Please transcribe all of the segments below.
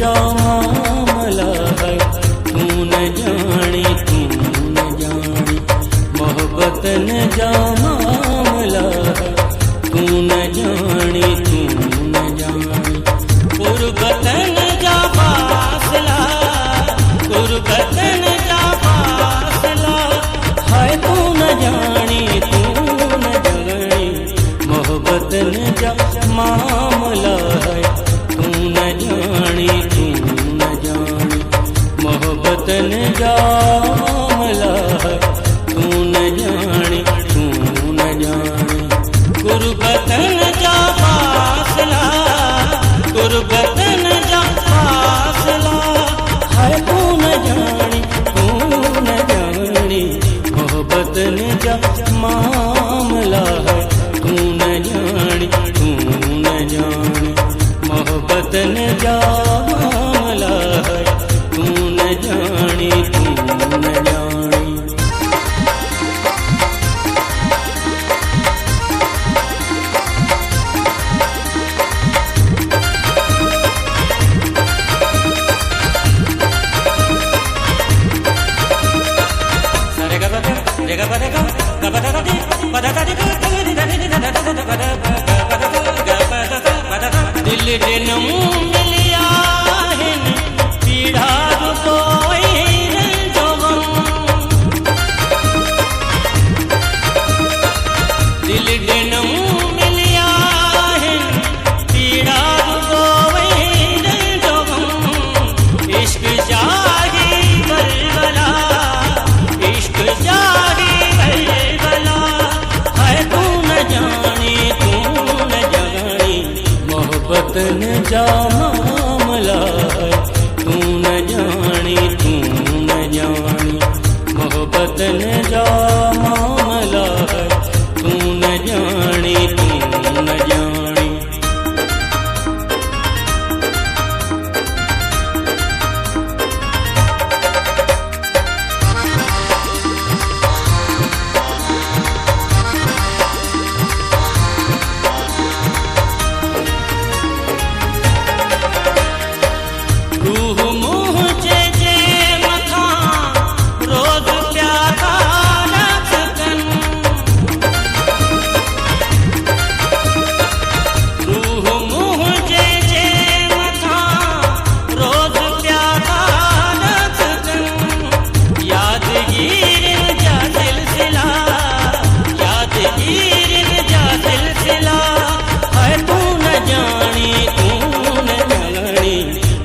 जा मामला है, तू न जानी मोहब्बत न जा मामला है, तू न जानी गुरबत न जा फासला, गुरबत न जा फासला है, तू न जानी मोहब्बत न जा मामला है, तू न जानी मोहब्बत न जा मामला है, तू न जानी गुरबत न जा फासला, गुरबत न जा फासला है, तू न जानी मोहब्बत न जा मामला है, तू न जानी मोहब्बत न जा मामला है, तू न जानी दिल जनम मिलिया है पीड़ा कोई रंजोगम, दिल जनम मिलिया है पीड़ा कोई रंजोगम, इश्क जागी बलबला, इश्क जागी बलबला है, तू न जानी मोहब्बत न जा मामला है, तू न जानी मोहब्बत न जा मामला है, तू न जानी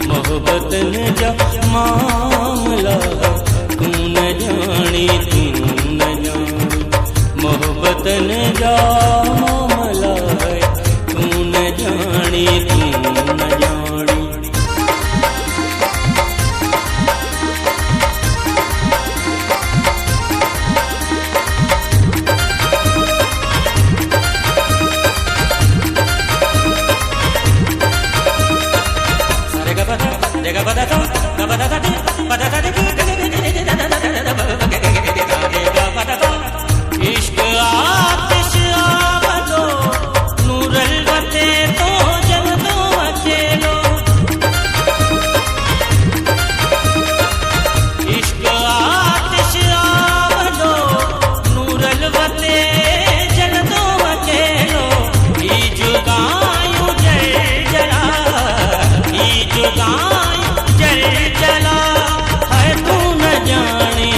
मोहब्बत न जा मामला है, तू न जानी मोहब्बत न जा मामला है, तू न जानी इश्क आतिश आबदो नूरल बते तो जल दो अकेलो, इश्क आतिश आबदो नूरल बते जल दो अकेलो, ई जुगायूं जल जला, ई जुगायूं जल जला है, तू न जानी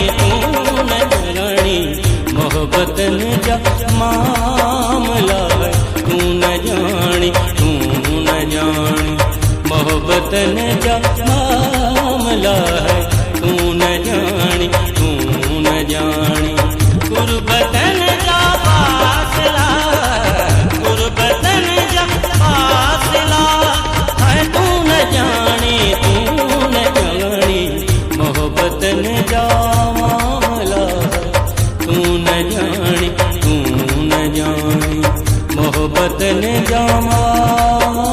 मोहब्बत न जा मामला है, तू न जानी मोहब्बत न जा मामला है, तू न जानी गुरबत न जा फासला, गुरबत न जा फासला है, तू न जानी मोहब्बत न जा मामला है, तू न जानी मोहब्बत न जा मामला।